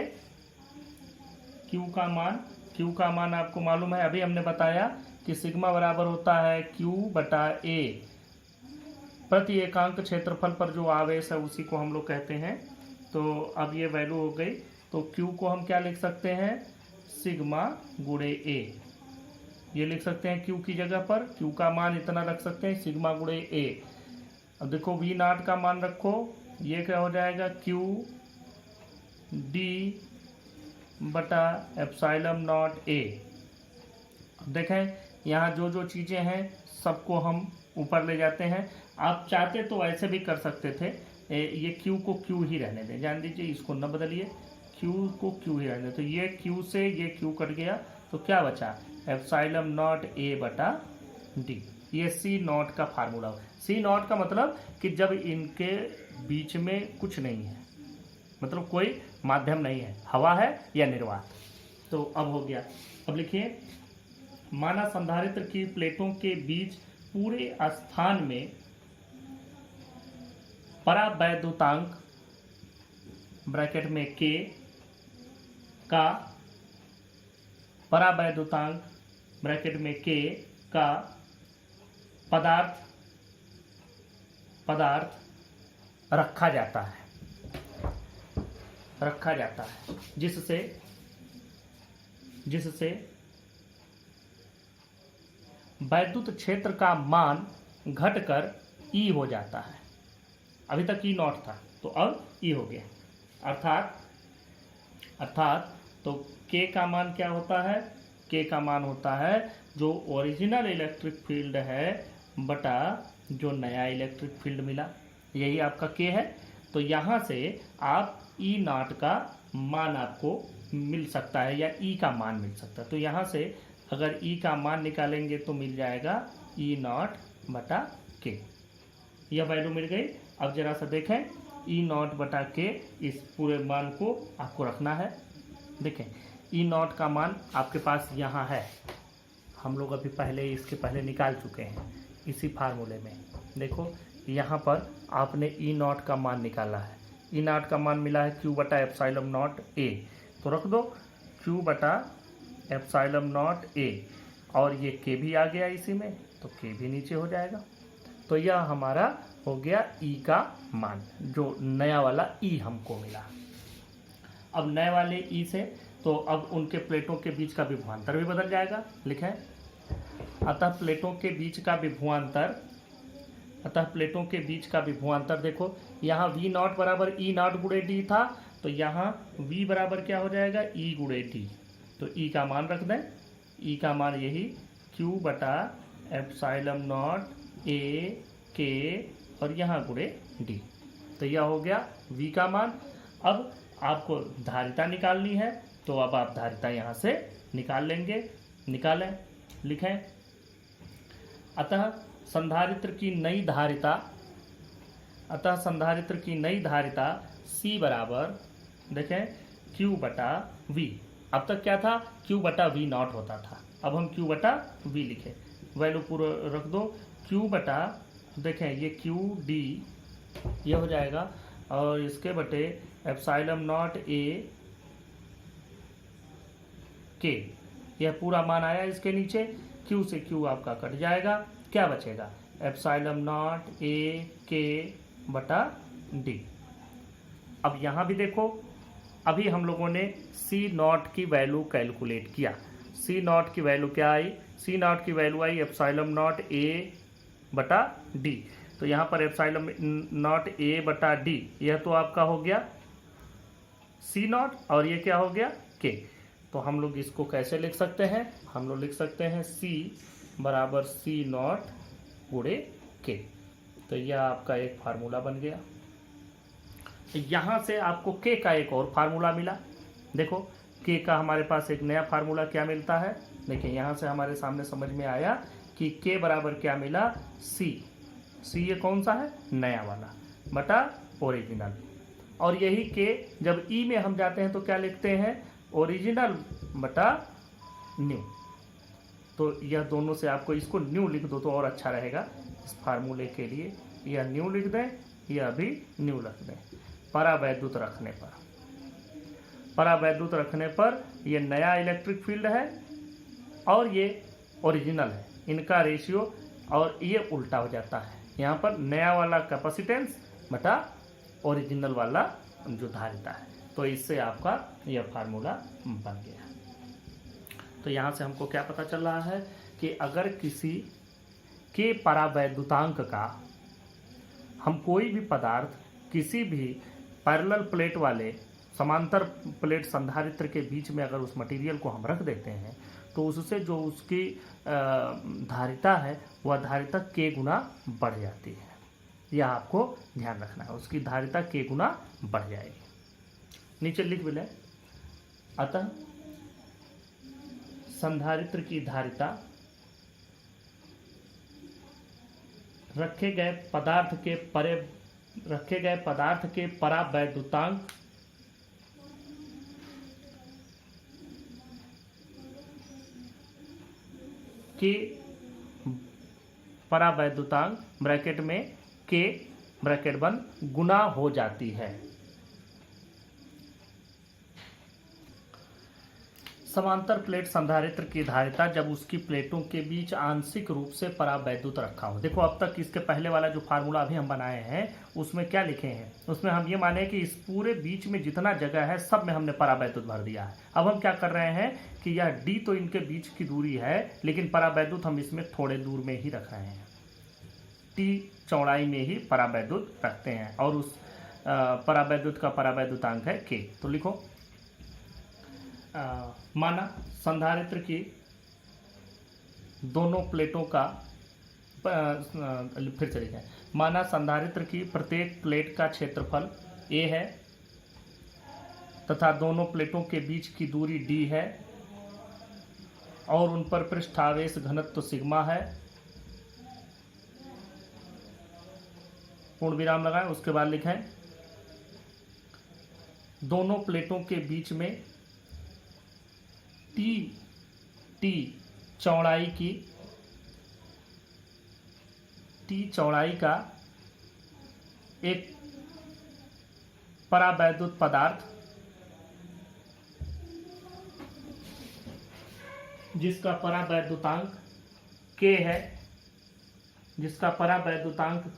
क्यू का मान Q का मान आपको मालूम है, अभी हमने बताया कि सिग्मा बराबर होता है Q बटा A, प्रति एकांक क्षेत्रफल पर जो आवेश है उसी को हम लोग कहते हैं। तो अब ये वैल्यू हो गई, तो Q को हम क्या लिख सकते हैं, सिग्मा गुणे A, ये लिख सकते हैं Q की जगह पर Q का मान इतना रख सकते हैं, सिग्मा गुणे A। अब देखो V नॉट का मान रखो, ये क्या हो जाएगा, Q D बटा एप्सिलॉन नॉट A। अब देखें यहाँ जो जो चीज़ें हैं सबको हम ऊपर ले जाते हैं। आप चाहते तो ऐसे भी कर सकते थे, ये Q को Q ही रहने दें, जान दीजिए, इसको न बदलिए, Q को Q ही रहने दें। तो ये Q से ये Q कट गया, तो क्या बचा, एप्सिलॉन नॉट A बटा D। ये C नॉट का फार्मूला। C नॉट का मतलब कि जब इनके बीच में कुछ नहीं है, मतलब कोई माध्यम नहीं है, हवा है या निर्वात। तो अब हो गया। अब लिखिए, माना संधारित्र की प्लेटों के बीच पूरे स्थान में परावैद्युतांक ब्रैकेट में K का, परावैद्युतांक ब्रैकेट में K का पदार्थ रखा जाता है, जिससे वैद्युत क्षेत्र का मान घटकर E हो जाता है। अभी तक E नॉट था, तो अब E हो गया। अर्थात तो K का मान क्या होता है, K का मान होता है जो ओरिजिनल इलेक्ट्रिक फील्ड है बटा जो नया इलेक्ट्रिक फील्ड मिला, यही आपका K है। तो यहाँ से आप E नॉट का मान आपको मिल सकता है, या E का मान मिल सकता है। तो यहाँ से अगर E का मान निकालेंगे तो मिल जाएगा E नॉट बटा K, यह वैल्यू मिल गई। अब जरा सा देखें, E नॉट बटा K, इस पूरे मान को आपको रखना है। देखें E नॉट का मान आपके पास यहाँ है, हम लोग अभी इसके पहले निकाल चुके हैं इसी फार्मूले में। देखो यहाँ पर आपने E नॉट का मान निकाला है, E नॉट का मान मिला है Q बटा एप्सिलॉन नॉट A, तो रख दो Q बटा एप्सिलॉन नॉट A, और ये K भी आ गया इसी में, तो K भी नीचे हो जाएगा। तो यह हमारा हो गया E का मान, जो नया वाला E हमको मिला। अब नए वाले E से तो अब उनके प्लेटों के बीच का विभवांतर भी बदल जाएगा। लिखें, अतः प्लेटों के बीच का विभवांतर देखो, यहाँ V नॉट बराबर E नॉट गुणे D था, तो यहाँ V बराबर क्या हो जाएगा, E गुणे D। तो E का मान रख दें, E का मान यही Q बटा एप्सिलॉन नॉट A K और यहाँ गुणे D। तो यह हो गया V का मान। अब आपको धारिता निकालनी है, तो अब आप धारिता यहाँ से निकाल लेंगे, निकालें। लिखें, अतः संधारित्र की नई धारिता C बराबर, देखें, Q बटा V। अब तक क्या था, Q बटा V नॉट होता था, अब हम Q बटा V लिखे, वैल्यू पूरा रख दो, Q बटा, देखें ये Q D ये हो जाएगा, और इसके बटे एप्सिलॉन नॉट A K, यह पूरा मान आया इसके नीचे। Q से Q आपका कट जाएगा, क्या बचेगा, एप्सिलॉन नॉट A K बटा D। अब यहाँ भी देखो, अभी हम लोगों ने C नॉट की वैल्यू कैलकुलेट किया। C नॉट की वैल्यू क्या आई, C नॉट की value I epsilon not A बटा D। तो यहाँ पर एप्सिलॉन नॉट A बटा D, यह तो आपका हो गया C नॉट, और ये क्या हो गया K। तो हम लोग इसको कैसे लिख सकते हैं, हम लोग लिख सकते हैं C बराबर C नॉट गुणे K। तो यह आपका एक फार्मूला बन गया। यहाँ से आपको K का एक और फार्मूला मिला। देखो K का हमारे पास एक नया फार्मूला क्या मिलता है, देखिए यहाँ से हमारे सामने समझ में आया कि K बराबर क्या मिला, C ये कौन सा है, नया वाला बटा ओरिजिनल। और यही K जब E में हम जाते हैं तो क्या लिखते हैं, ओरिजिनल बटा न्यू। तो यह दोनों से आपको इसको न्यू लिख दो तो और अच्छा रहेगा इस फार्मूले के लिए, यह न्यू लिख दें, यह भी न्यू लिख दें परावैद्युत रखने पर। परावैद्युत रखने पर ये नया इलेक्ट्रिक फील्ड है और ये ओरिजिनल है, इनका रेशियो, और ये उल्टा हो जाता है। यहाँ पर नया वाला कैपेसिटेंस बटा ओरिजिनल वाला जो धारिता है। तो इससे आपका यह फार्मूला बन गया। तो यहाँ से हमको क्या पता चल रहा है कि अगर किसी के परावैद्युतांक का हम कोई भी पदार्थ किसी भी पैरेलल प्लेट वाले समांतर प्लेट संधारित्र के बीच में अगर उस मटेरियल को हम रख देते हैं तो उससे जो उसकी धारिता है वह धारिता k गुना बढ़ जाती है। यह आपको ध्यान रखना है, उसकी धारिता k गुना बढ़ जाएगी। नीचे लिख भी लें, अतः संधारित्र की धारिता रखे गए पदार्थ के परावैद्युतांक के परावैद्युतांक ब्रैकेट में k ब्रैकेट बंद गुना हो जाती है। समांतर प्लेट संधारित्र की धारिता जब उसकी प्लेटों के बीच आंशिक रूप से परावैद्युत रखा हो। देखो अब तक इसके पहले वाला जो फार्मूला अभी हम बनाए हैं उसमें क्या लिखे हैं, उसमें हम ये माने कि इस पूरे बीच में जितना जगह है सब में हमने परावैद्युत भर दिया है। अब हम क्या कर रहे हैं कि यह d तो इनके बीच की दूरी है, लेकिन परावैद्युत हम इसमें थोड़े दूर में ही रख रहे हैं, t चौड़ाई में ही परावैद्युत रखते हैं, और उस परावैद्युत का परावैद्युतांक है k। तो लिखो, माना संधारित्र की दोनों प्लेटों का फिर से लिखें, माना संधारित्र की प्रत्येक प्लेट का क्षेत्रफल a है तथा दोनों प्लेटों के बीच की दूरी d है और उन पर पृष्ठावेश घनत्व सिग्मा है। पूर्ण विराम लगाएं, उसके बाद लिखें दोनों प्लेटों के बीच में टी चौड़ाई का एक परावैद्युत पदार्थ जिसका परावैद्युतांक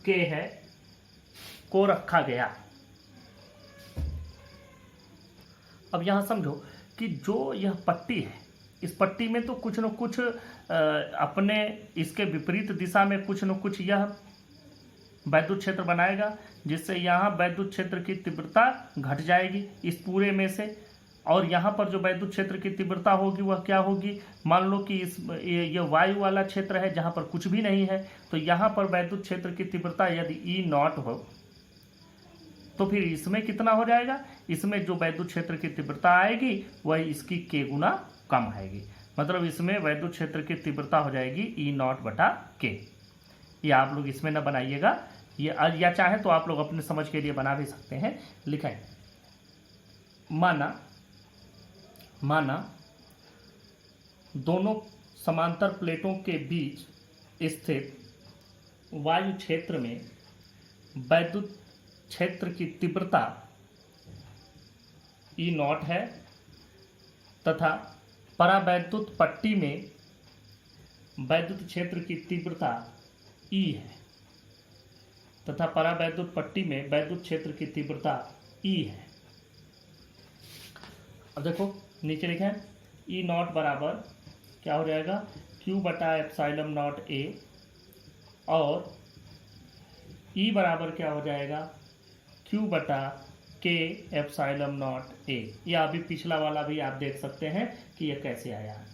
k है को रखा गया। अब यहां समझो कि जो यह पट्टी है, इस पट्टी में तो कुछ न कुछ अपने इसके विपरीत दिशा में कुछ न कुछ यह वैद्युत क्षेत्र बनाएगा, जिससे यहाँ वैद्युत क्षेत्र की तीव्रता घट जाएगी इस पूरे में से, और यहाँ पर जो वैद्युत क्षेत्र की तीव्रता होगी वह क्या होगी। मान लो कि ये वायु वाला क्षेत्र है जहाँ पर कुछ भी नहीं है, तो यहाँ पर वैद्युत क्षेत्र की तीव्रता यदि E0 हो तो फिर इसमें कितना हो जाएगा, इसमें जो वैद्युत क्षेत्र की तीव्रता आएगी वह इसकी k गुना कम आएगी। मतलब इसमें वैद्युत क्षेत्र की तीव्रता हो जाएगी E0 बटा k। ये आप लोग इसमें न बनाइएगा, ये या चाहे तो आप लोग अपने समझ के लिए बना भी सकते हैं। लिखें, माना दोनों समांतर प्लेटों के बीच स्थित वायु क्षेत्र में वैद्युत क्षेत्र की तीव्रता E0 है तथा परावैद्युत पट्टी में वैद्युत क्षेत्र की तीव्रता E है तथा परावैद्युत पट्टी में वैद्युत क्षेत्र की तीव्रता E है। अब देखो नीचे लिखें, E0 बराबर क्या हो जाएगा, Q बटा एप्सिलॉन नॉट A, और E बराबर क्या हो जाएगा, Q बटा K एप्सिलॉन नॉट A। या अभी पिछला वाला भी आप देख सकते हैं कि यह कैसे आया है,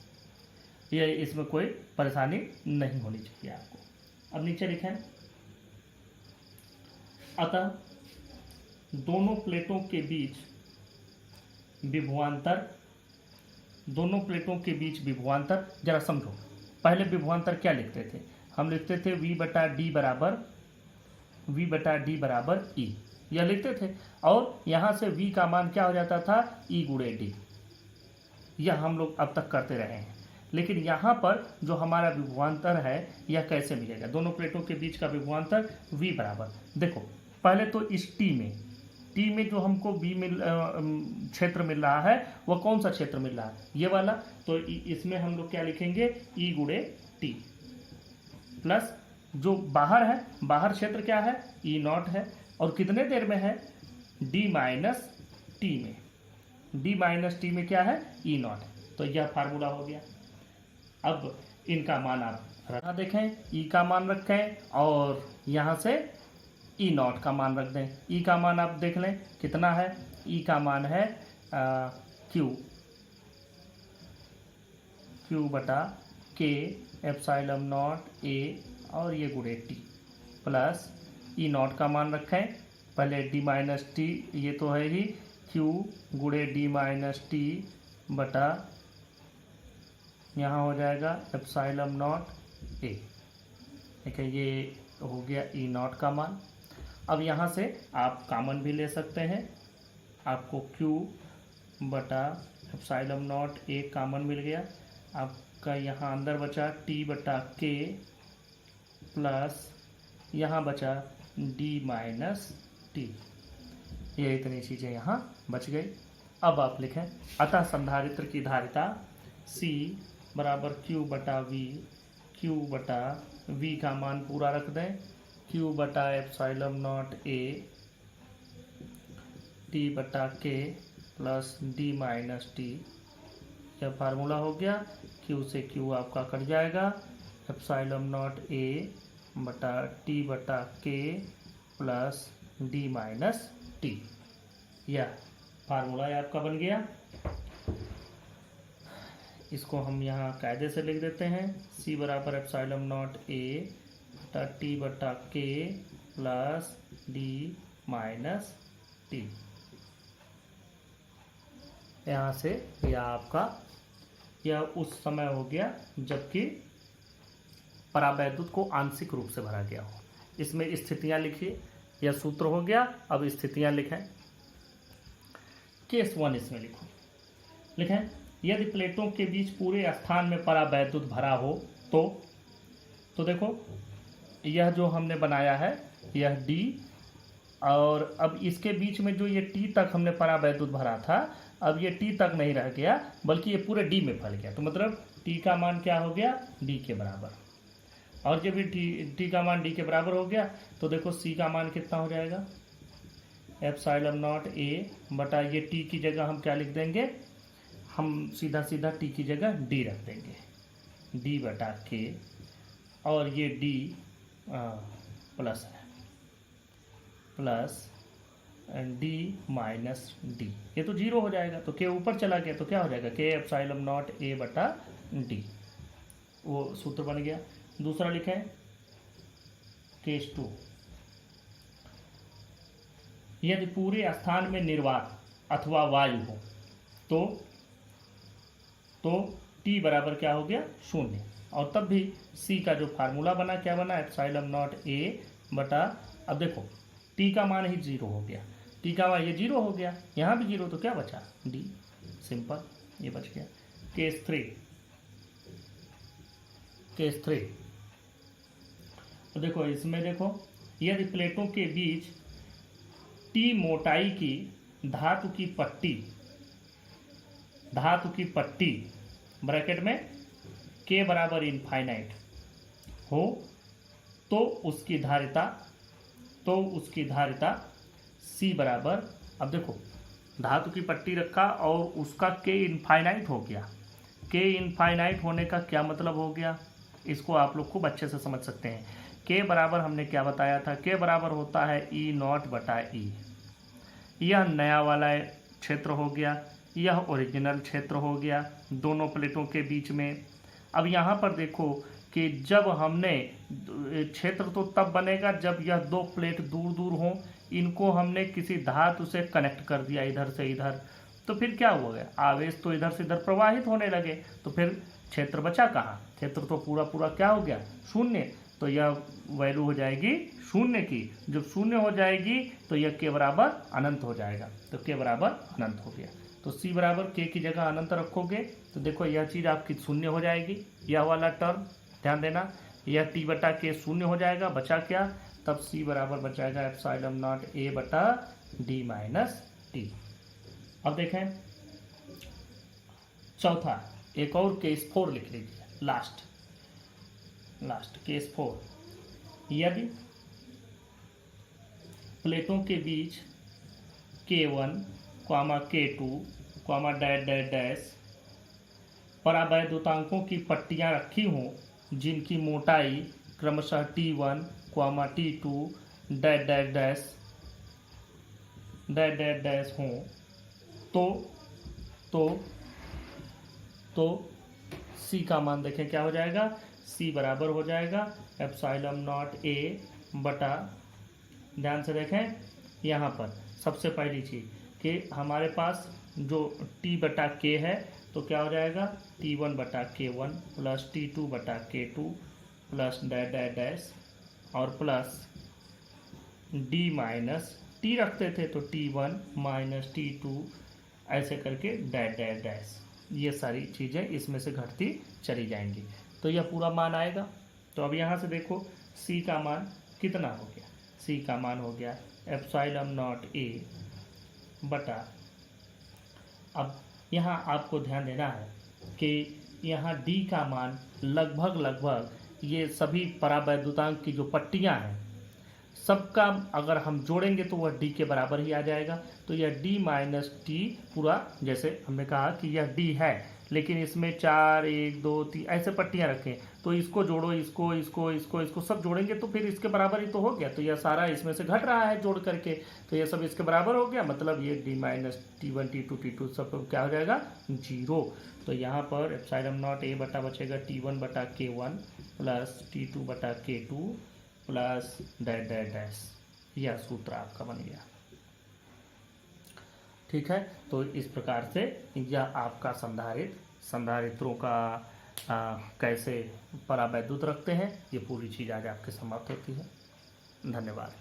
ये इसमें कोई परेशानी नहीं होनी चाहिए आपको। अब नीचे लिखें, अतः दोनों प्लेटों के बीच विभवांतर, जरा समझो, पहले विभवांतर क्या लिखते थे, हम लिखते थे V बटा डी बराबर E, यह लिखते थे, और यहाँ से V का मान क्या हो जाता था, E गुणे D। यह हम लोग अब तक करते रहे हैं। लेकिन यहाँ पर जो हमारा विभवांतर है यह कैसे मिलेगा, दोनों प्लेटों के बीच का विभवांतर V बराबर, देखो पहले तो इस T टी में जो हमको बी क्षेत्र मिल रहा है वह कौन सा क्षेत्र मिल रहा है, ये वाला। तो इसमें हम लोग क्या लिखेंगे, ई गुणे टी प्लस जो बाहर है, बाहर क्षेत्र क्या है, ई नॉट है, और कितने देर में है, डी माइनस टी में, डी माइनस टी में क्या है, ई नॉट। तो यह फार्मूला हो गया। अब इनका मान आप रखा देखें, ई का मान रखें और यहाँ से ई नॉट का मान रख दें। ई का मान आप देख लें कितना है, ई का मान है क्यू बटा के एप्सिलॉन नॉट ए और ये गुणे टी प्लस ई नॉट का मान रखें पहले डी माइनस टी, ये तो है ही क्यू गुणे डी माइनस टी बटा यहाँ हो जाएगा एप्सिलॉन नॉट ए। ठीक है, ये हो गया ई नॉट का मान। अब यहाँ से आप कॉमन भी ले सकते हैं, आपको क्यू बटा एप्सिलॉन नॉट ए कॉमन मिल गया। आपका यहाँ अंदर बचा टी बटा के प्लस यहाँ बचा डी माइनस टी, ये इतनी चीज़ें यहाँ बच गई। अब आप लिखें, अतः संधारित्र की धारिता C बराबर क्यू बटा वी, क्यू बटा वी का मान पूरा रख दें, क्यू बटा एप्सिलॉन नॉट ए टी बटा के प्लस डी माइनस टी। यह फार्मूला हो गया, क्यू से क्यू आपका कट जाएगा, एप्सिलॉन नॉट ए बटा टी बटा के प्लस डी माइनस टी। यह फार्मूला आपका बन गया। इसको हम यहाँ कायदे से लिख देते हैं, सी बराबर एप्सिलॉन नॉट ए बटा टी बटा के प्लस डी माइनस टी। यहाँ से यह आपका यह उस समय हो गया जबकि परावैद्युत को आंशिक रूप से भरा गया हो। इसमें स्थितियां लिखिए, यह सूत्र हो गया। अब स्थितियां लिखें, केस 1 इसमें लिखें, यदि प्लेटों के बीच पूरे स्थान में परावैद्युत भरा हो तो देखो यह जो हमने बनाया है यह D, और अब इसके बीच में जो ये T तक हमने परावैद्युत भरा था, अब ये T तक नहीं रह गया बल्कि ये पूरे D में फैल गया। तो मतलब T का मान क्या हो गया, D के बराबर। और जब ये T का मान D के बराबर हो गया तो देखो C का मान कितना हो जाएगा, एप्सिलॉन नॉट ए बटा ये T की जगह हम क्या लिख देंगे, हम सीधा सीधा T की जगह D रख देंगे, D बटा के, और ये D प्लस है प्लस D माइनस D, ये तो 0 हो जाएगा। तो के ऊपर चला गया तो क्या हो जाएगा, के एप्सिलॉन नॉट ए बटा D, वो सूत्र बन गया। दूसरा लिखें, केस 2, यदि पूरे स्थान में निर्वात अथवा वायु हो तो T बराबर क्या हो गया, 0। और तब भी C का जो फार्मूला बना क्या बना, एप्सिलॉन नॉट ए बटा, अब देखो T का मान ही 0 हो गया, T का मान ये 0 हो गया, यहाँ भी 0, तो क्या बचा, D, सिंपल, ये बच गया। केस 3, तो देखो इसमें देखो, यदि प्लेटों के बीच T मोटाई की धातु की पट्टी ब्रैकेट में K बराबर इनफाइनाइट हो तो उसकी धारिता C बराबर, अब देखो धातु की पट्टी रखा और उसका K इनफाइनाइट हो गया। K इनफाइनाइट होने का क्या मतलब हो गया, इसको आप लोग खूब अच्छे से समझ सकते हैं। K बराबर हमने क्या बताया था, K बराबर होता है E नॉट बटा E। यह नया वाला क्षेत्र हो गया, यह ओरिजिनल क्षेत्र हो गया दोनों प्लेटों के बीच में। अब यहाँ पर देखो कि जब हमने क्षेत्र तो तब बनेगा जब यह दो प्लेट दूर दूर हों, इनको हमने किसी धातु से कनेक्ट कर दिया इधर से इधर, तो फिर क्या हो गया, आवेश तो इधर से इधर प्रवाहित होने लगे, तो फिर क्षेत्र बचा कहाँ, क्षेत्र तो पूरा पूरा क्या हो गया, 0। तो यह वैल्यू हो जाएगी 0 की। जब 0 हो जाएगी तो यह के बराबर अनंत हो जाएगा, तो के बराबर अनंत हो गया। तो सी बराबर के की जगह अनंत रखोगे तो देखो यह चीज़ आपकी 0 हो जाएगी, यह वाला टर्म ध्यान देना, यह टी बटा के 0 हो जाएगा, बचा क्या, तब C बराबर बच जाएगा एप्सिलॉन नॉट A बटा D माइनस टी। अब देखें चौथा, एक और केस 4 लिख लीजिए, लास्ट केस 4। यदि प्लेटों के बीच K1, K2, dash dash dash परावैद्युतांकों की पट्टियां रखी हों जिनकी मोटाई क्रमशः T1, T2 dash dash dash हों, तो C का मान देखें क्या हो जाएगा। C बराबर हो जाएगा एप्सिलॉन नॉट A बटा, ध्यान से देखें यहाँ पर सबसे पहली चीज़ कि हमारे पास जो T बटा K है तो क्या हो जाएगा T1 बटा K1 प्लस T2 बटा K2 plus dash dash dash और प्लस D माइनस T रखते थे तो T1 माइनस T2 ऐसे करके डैश डैश डैश, ये सारी चीज़ें इसमें से घटती चली जाएंगी तो यह पूरा मान आएगा। तो अब यहाँ से देखो C का मान कितना हो गया। C का मान हो गया एप्सिलॉन नॉट A बटा, अब यहाँ आपको ध्यान देना है कि यहाँ D का मान लगभग ये सभी परावैद्युतांक की जो पट्टियाँ हैं सबका अगर हम जोड़ेंगे तो वह D के बराबर ही आ जाएगा। तो यह D माइनस टी पूरा, जैसे हमने कहा कि यह D है लेकिन इसमें 4, 1, 2, 3 ऐसे पट्टियां रखें तो इसको जोड़ो, इसको सब जोड़ेंगे तो फिर इसके बराबर ही तो हो गया। तो यह सारा इसमें से घट रहा है जोड़ करके, तो यह सब इसके बराबर हो गया, मतलब ये D माइनस T1, T2 सब क्या हो जाएगा 0। तो यहाँ पर एप्सिलॉन नॉट A बटा बचेगा T1 बटा K1 प्लस T2 बटा K2 plus dash dash dash, यह सूत्र आपका बन गया। ठीक है, तो इस प्रकार से यह आपका संधारित्रों का कैसे परावैद्युत रखते हैं, ये पूरी चीज़ आज आपके समाप्त होती है। धन्यवाद।